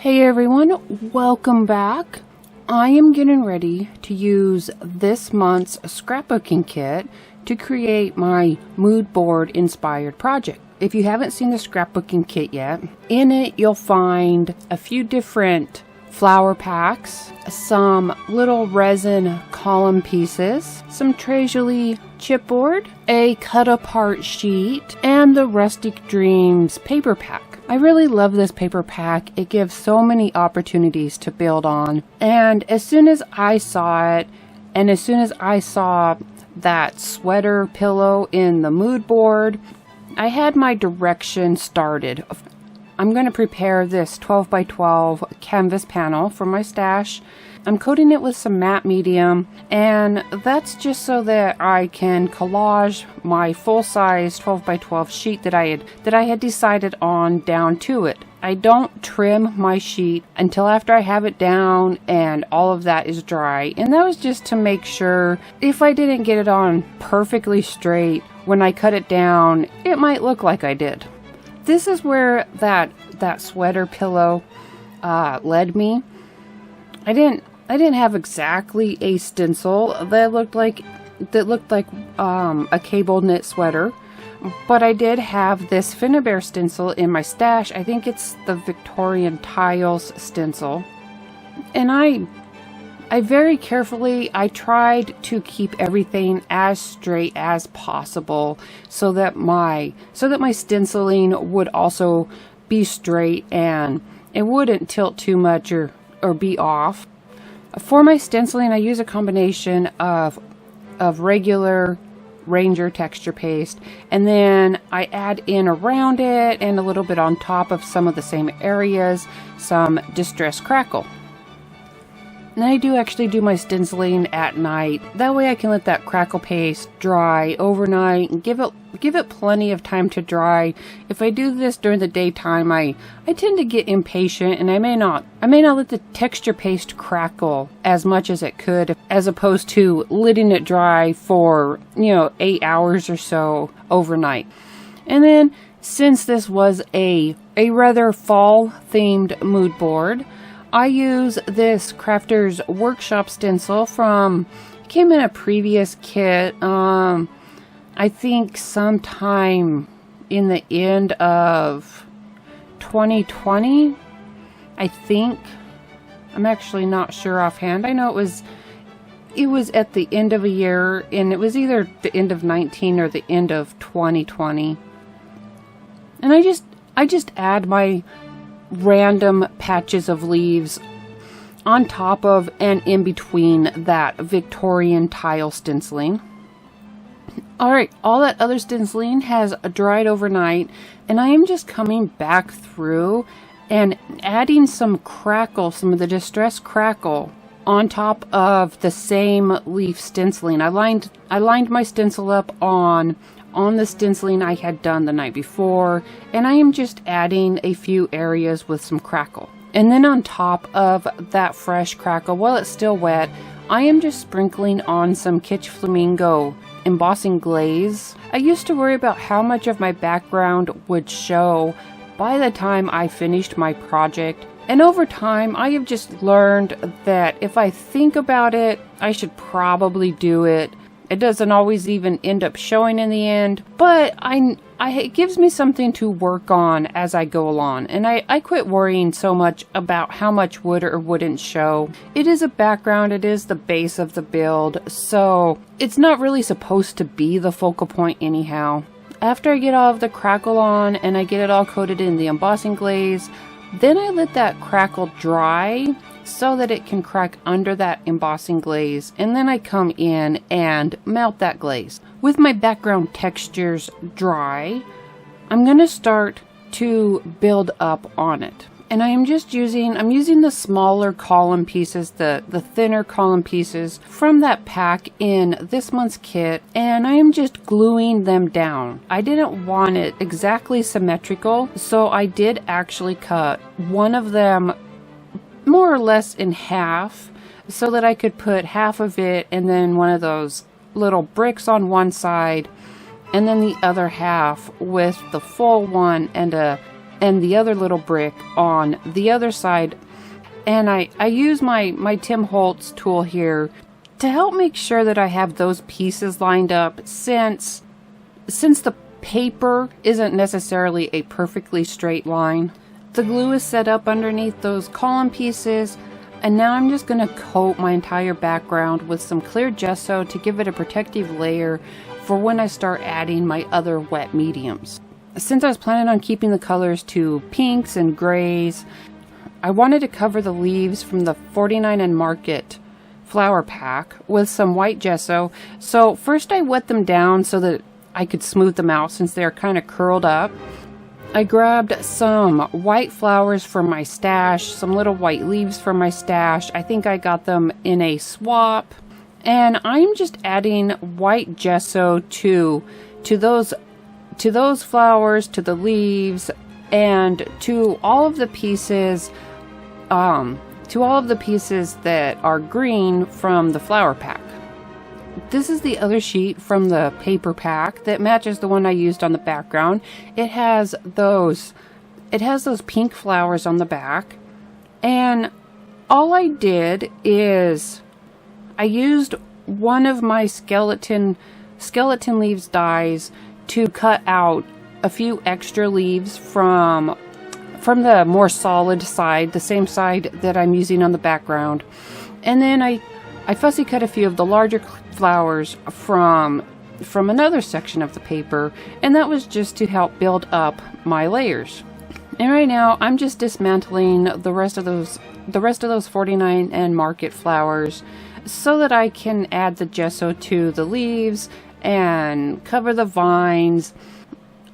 Hey everyone, welcome back. I am getting ready to use this month's scrapbooking kit to create my mood board inspired project. If you haven't seen the scrapbooking kit yet, in it you'll find a few different flower packs, some little resin column pieces, some Tres Jolie chipboard, a cut apart sheet, and the Rustic Dreams paper pack. I really love this paper pack. It gives so many opportunities to build on. And as soon as I saw it, and as soon as I saw that sweater pillow in the mood board, I had my direction started. I'm going to prepare this 12 by 12 canvas panel for my stash. I'm coating it with some matte medium, and that's just so that I can collage my full-size 12 by 12 sheet that I had decided on down to it. I don't trim my sheet until after I have it down and all of that is dry, and that was just to make sure if I didn't get it on perfectly straight when I cut it down, it might look like I did. This is where that sweater pillow led me. I didn't have exactly a stencil that looked like a cable knit sweater, but I did have this Finnabair stencil in my stash. I think it's the Victorian Tiles stencil, and I very carefully tried to keep everything as straight as possible so that my stenciling would also be straight and it wouldn't tilt too much or be off. For my stenciling, I use a combination of regular Ranger texture paste, and then I add in around it and a little bit on top of some of the same areas some Distress Crackle. And I do actually do my stenciling at night. That way I can let that crackle paste dry overnight and give it plenty of time to dry. If I do this during the daytime, I tend to get impatient, and I may not let the texture paste crackle as much as it could, as opposed to letting it dry for 8 hours or so overnight. And then, since this was a rather fall themed mood board, I use this Crafter's Workshop stencil came in a previous kit, I think sometime in the end of 2020, I think. I'm actually not sure offhand. I know it was at the end of a year, and it was either the end of 19 or the end of 2020. And I just add my random patches of leaves on top of and in between that Victorian tile stenciling. Alright, all that other stenciling has dried overnight, and I am just coming back through and adding some of the Distress Crackle on top of the same leaf stenciling. I lined my stencil up on the stenciling I had done the night before, and I am just adding a few areas with some crackle. And then on top of that fresh crackle, while it's still wet, I am just sprinkling on some Kitsch Flamingo embossing glaze. I used to worry about how much of my background would show by the time I finished my project, and over time I have just learned that if I think about it, I should probably do it. It doesn't always even end up showing in the end, but it gives me something to work on as I go along, and I quit worrying so much about how much would or wouldn't show. It is a background, it is the base of the build, so it's not really supposed to be the focal point anyhow. After I get all of the crackle on and I get it all coated in the embossing glaze, then I let that crackle dry so that it can crack under that embossing glaze, and then I come in and melt that glaze. With my background textures dry, I'm going to start to build up on it. And I'm using the smaller column pieces, the thinner column pieces from that pack in this month's kit, and I am just gluing them down. I didn't want it exactly symmetrical, so I did actually cut one of them more or less in half so that I could put half of it and then one of those little bricks on one side, and then the other half with the full one and a and the other little brick on the other side. And I use my Tim Holtz tool here to help make sure that I have those pieces lined up, since the paper isn't necessarily a perfectly straight line. The glue is set up underneath those column pieces, and now I'm just going to coat my entire background with some clear gesso to give it a protective layer for when I start adding my other wet mediums. Since I was planning on keeping the colors to pinks and grays, I wanted to cover the leaves from the 49 and Market flower pack with some white gesso. So first I wet them down so that I could smooth them out, since they're kind of curled up. I grabbed some white flowers from my stash, some little white leaves from my stash. I think I got them in a swap. And I'm just adding white gesso to those flowers, to the leaves, and to all of the pieces that are green from the flower pack. This is the other sheet from the paper pack that matches the one I used on the background. It has those pink flowers on the back, and all I did is I used one of my skeleton leaves dies to cut out a few extra leaves from the more solid side, the same side that I'm using on the background. And then I fussy cut a few of the larger flowers from another section of the paper, and that was just to help build up my layers. And right now I'm just dismantling the rest of those 49 and Market flowers so that I can add the gesso to the leaves and cover the vines.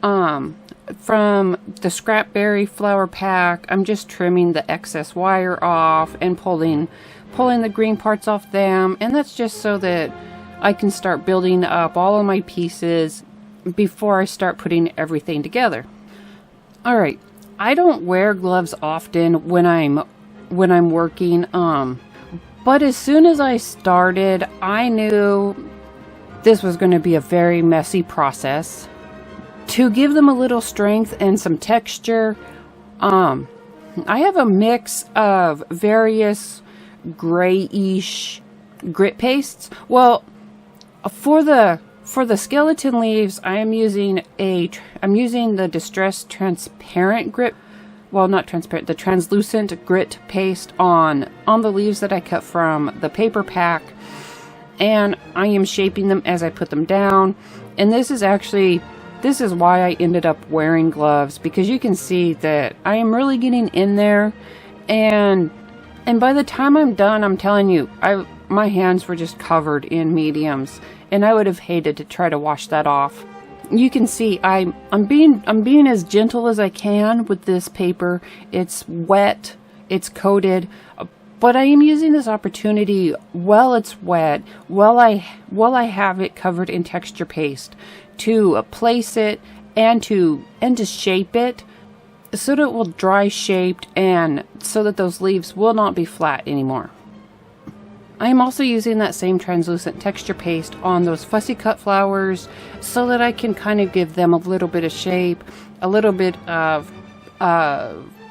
From the Scrapberry flower pack, I'm just trimming the excess wire off and pulling the green parts off them, and that's just so that I can start building up all of my pieces before I start putting everything together. Alright, I don't wear gloves often when I'm working, but as soon as I started, I knew this was going to be a very messy process. To give them a little strength and some texture, I have a mix of various grayish grit pastes. Well, for the skeleton leaves, I'm using the Distress transparent grit. Well, not transparent, the translucent grit paste on the leaves that I cut from the paper pack, and I am shaping them as I put them down. And this is why I ended up wearing gloves, because you can see that I am really getting in there, and by the time I'm done, I'm telling you, my hands were just covered in mediums, and I would have hated to try to wash that off. You can see I'm being as gentle as I can with this paper. It's wet, it's coated, but I am using this opportunity while it's wet, while I have it covered in texture paste, to place it and to shape it so that it will dry shaped, and so that those leaves will not be flat anymore. I am also using that same translucent texture paste on those fussy cut flowers so that I can kind of give them a little bit of shape, a little bit of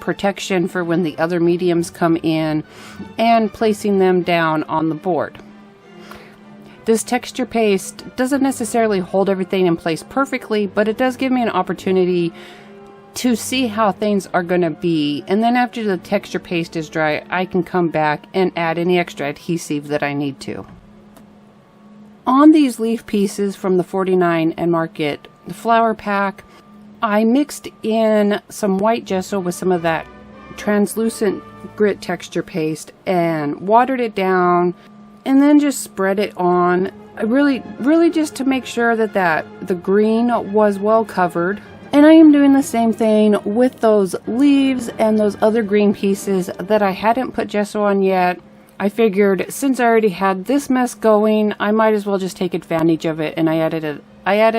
protection for when the other mediums come in, and placing them down on the board. This texture paste doesn't necessarily hold everything in place perfectly, but it does give me an opportunity to see how things are going to be, and then after the texture paste is dry, I can come back and add any extra adhesive that I need to. On these leaf pieces from the 49 and Market flower pack, I mixed in some white gesso with some of that translucent grit texture paste and watered it down, and then just spread it on, really just to make sure that the green was well covered. And I am doing the same thing with those leaves and those other green pieces that I hadn't put gesso on yet. I figured since I already had this mess going, I might as well just take advantage of it, and I added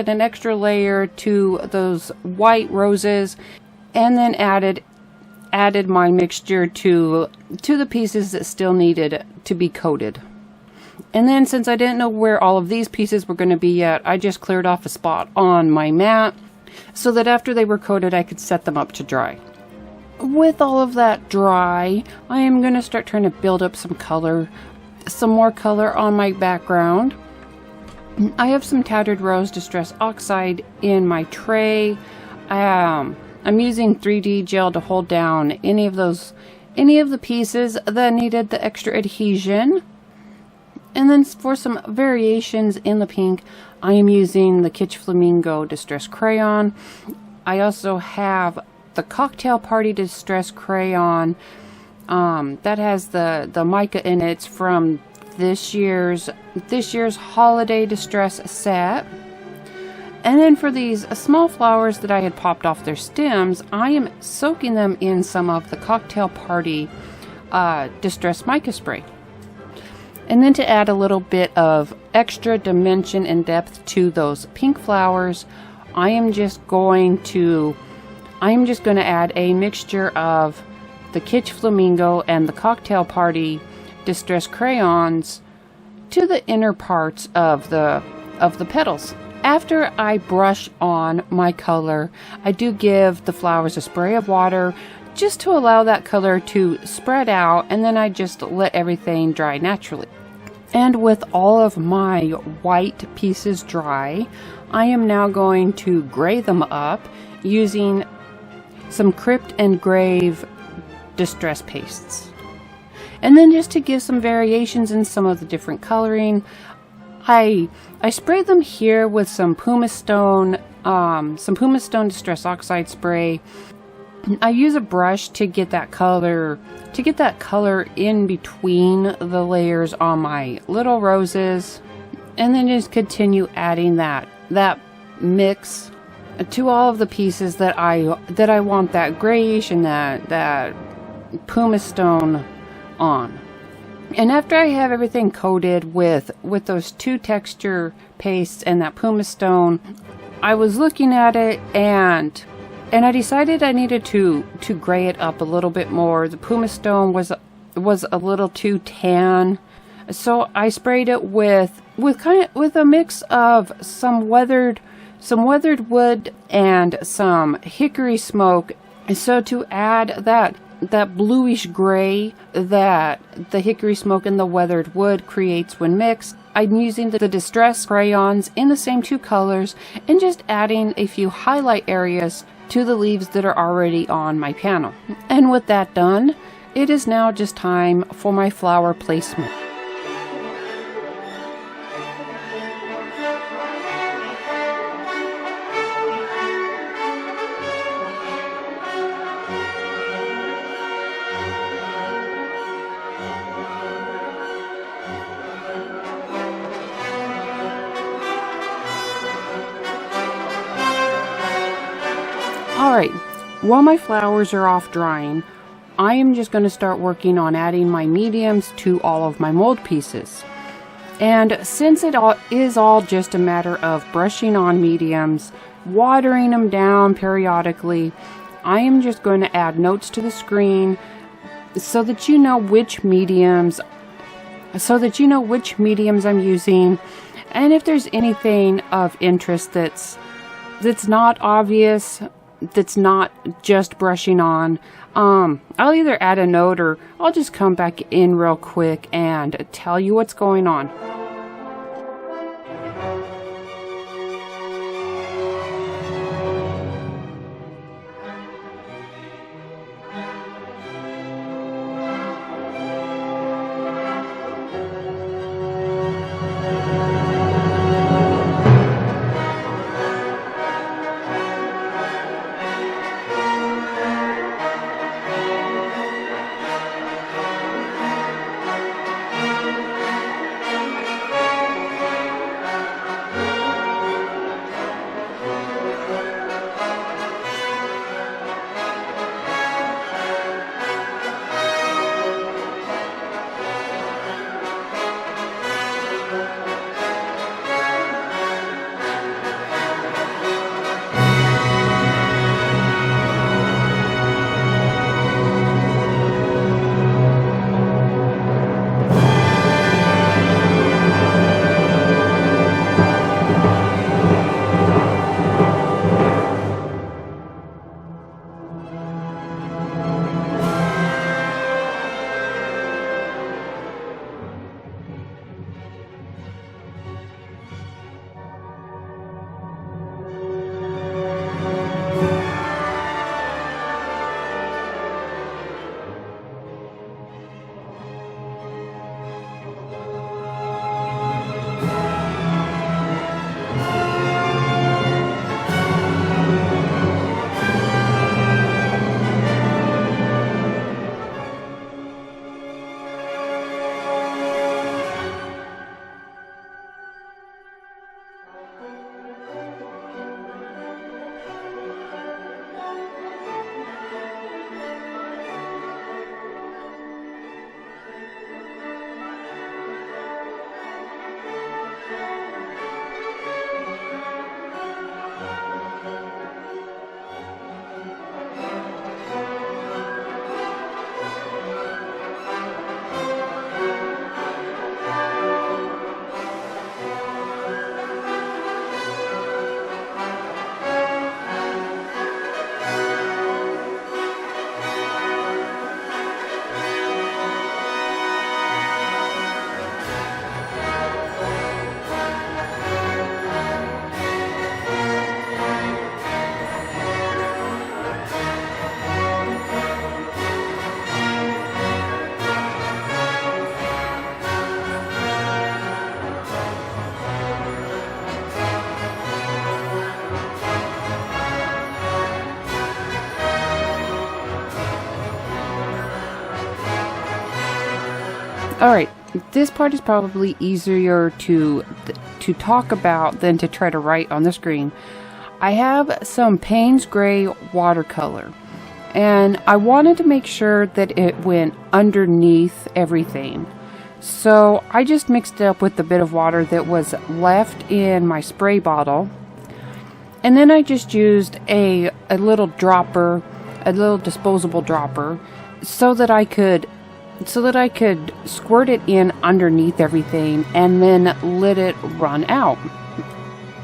an extra layer to those white roses, and then added my mixture to the pieces that still needed to be coated. And then, since I didn't know where all of these pieces were going to be yet, I just cleared off a spot on my mat so that after they were coated, I could set them up to dry. With all of that dry, I am going to start trying to build up some more color on my background. I have some Tattered Rose Distress Oxide in my tray. I'm using 3D gel to hold down any of the pieces that needed the extra adhesion. And then for some variations in the pink, I am using the Kitsch Flamingo Distress Crayon. I also have the Cocktail Party Distress Crayon that has the mica in it. It's from this year's holiday distress set. And then for these small flowers that I had popped off their stems, I am soaking them in some of the Cocktail Party distress mica spray. And then to add a little bit of extra dimension and depth to those pink flowers, I am just going to add a mixture of the Kitsch Flamingo and the Cocktail Party Distress Crayons to the inner parts of the petals. After I brush on my color, I do give the flowers a spray of water just to allow that color to spread out, and then I just let everything dry naturally. And with all of my white pieces dry, I am now going to gray them up using some Crypt and Grave distress pastes. And then just to give some variations in some of the different coloring, I sprayed them here with some Pumice Stone Distress Oxide spray. I use a brush to get that color in between the layers on my little roses, and then just continue adding that mix to all of the pieces that I want that grayish and that Pumice Stone on. And after I have everything coated with those two texture pastes and that Pumice Stone, I was looking at it and I decided I needed to gray it up a little bit more. The Pumice Stone was a little too tan, so I sprayed it with a mix of some weathered wood and some hickory smoke. So to add that bluish gray that the hickory smoke and the weathered wood creates when mixed, I'm using the distress crayons in the same two colors and just adding a few highlight areas to the leaves that are already on my panel. And with that done, it is now just time for my flower placement. Alright, while my flowers are off drying, I am just going to start working on adding my mediums to all of my mold pieces. And since it is all just a matter of brushing on mediums, watering them down periodically, I am just going to add notes to the screen so that you know which mediums I'm using, and if there's anything of interest that's not obvious, that's not just brushing on, I'll either add a note or I'll just come back in real quick and tell you what's going on. All right, this part is probably easier to talk about than to try to write on the screen. I have some Payne's Gray watercolor, and I wanted to make sure that it went underneath everything. So I just mixed it up with the bit of water that was left in my spray bottle. And then I just used a little dropper, a little disposable dropper, so that I could squirt it in underneath everything and then let it run out.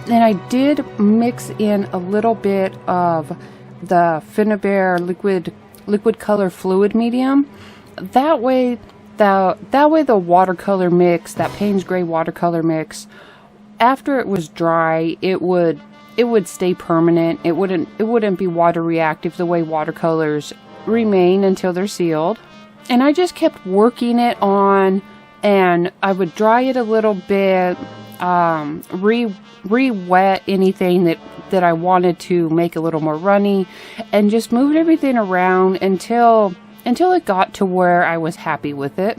And I did mix in a little bit of the Finnabair liquid color fluid medium. That way the watercolor mix, that Payne's Gray watercolor mix, after it was dry, it would stay permanent. It wouldn't be water reactive the way watercolors remain until they're sealed. And I just kept working it on, and I would dry it a little bit, re-wet anything that I wanted to make a little more runny, and just moved everything around until it got to where I was happy with it.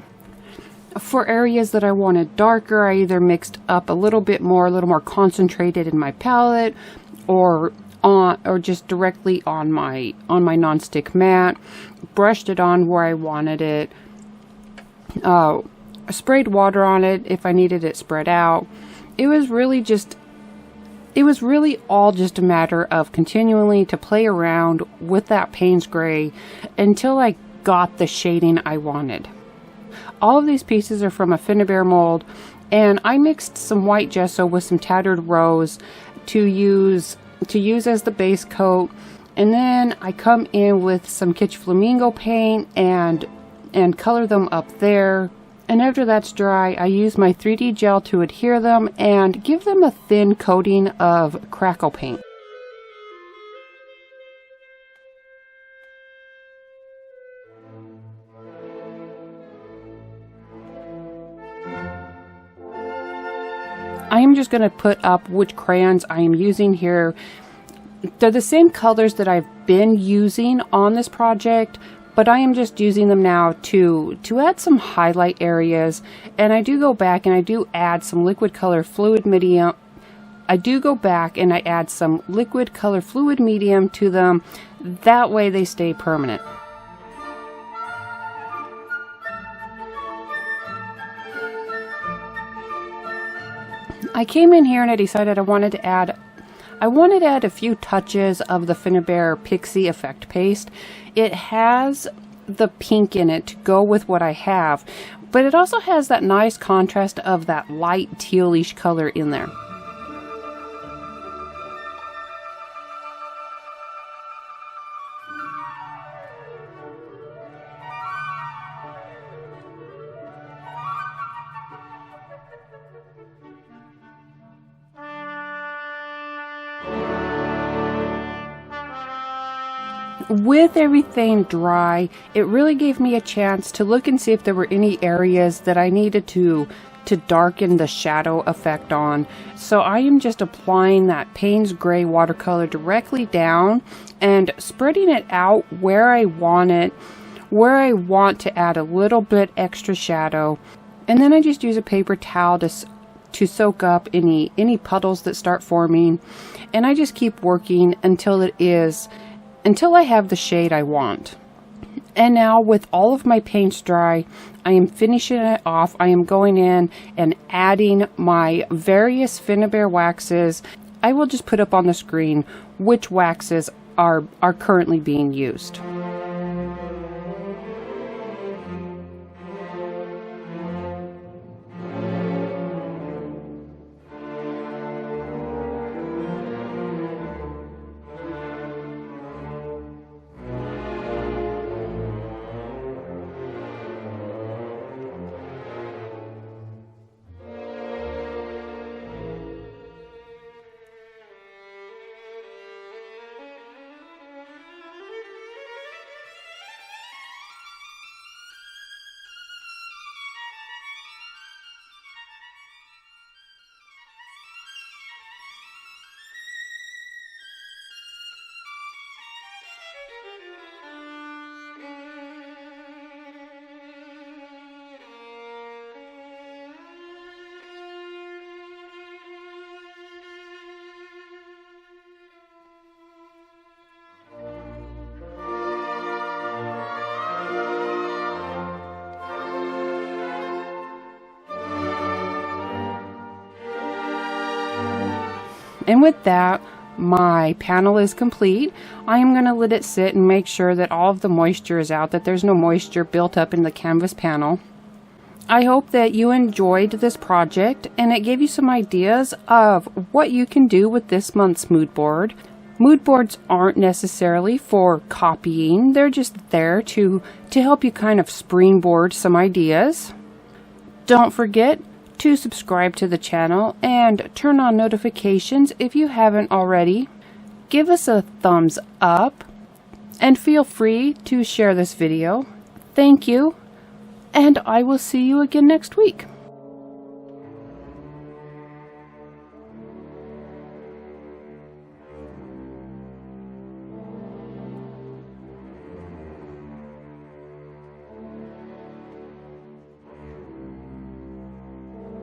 For areas that I wanted darker, I either mixed up a little more concentrated in my palette, or just directly on my nonstick mat, brushed it on where I wanted it, sprayed water on it if I needed it spread out. It was really all just a matter of continually to play around with that Payne's Gray until I got the shading I wanted. All of these pieces are from a Finnabair mold, and I mixed some white gesso with some tattered rose to use as the base coat, and then I come in with some Kitsch Flamingo paint and color them up there. And after that's dry, I use my 3D gel to adhere them and give them a thin coating of crackle paint. I am just going to put up which crayons I am using here. They're the same colors that I've been using on this project, but I am just using them now to add some highlight areas. And I do go back and I do add some liquid color fluid medium. I do go back and I add some liquid color fluid medium to them. That way they stay permanent. I came in here and I decided I wanted to add a few touches of the Finnabair Pixie Effect Paste. It has the pink in it to go with what I have, but it also has that nice contrast of that light tealish color in there. With everything dry, it really gave me a chance to look and see if there were any areas that I needed to darken the shadow effect on. So I am just applying that Payne's Gray watercolor directly down and spreading it out where I want to add a little bit extra shadow. And then I just use a paper towel to soak up any puddles that start forming. And I just keep working until I have the shade I want. And now with all of my paints dry, I am finishing it off. I am going in and adding my various Finnabair waxes. I will just put up on the screen which waxes are currently being used. And with that, my panel is complete. I am going to let it sit and make sure that all of the moisture is out, that there's no moisture built up in the canvas panel. I hope that you enjoyed this project and it gave you some ideas of what you can do with this month's mood board. Mood boards aren't necessarily for copying, they're just there to help you kind of springboard some ideas. Don't forget to subscribe to the channel and turn on notifications if you haven't already. Give us a thumbs up and feel free to share this video. Thank you, and I will see you again next week.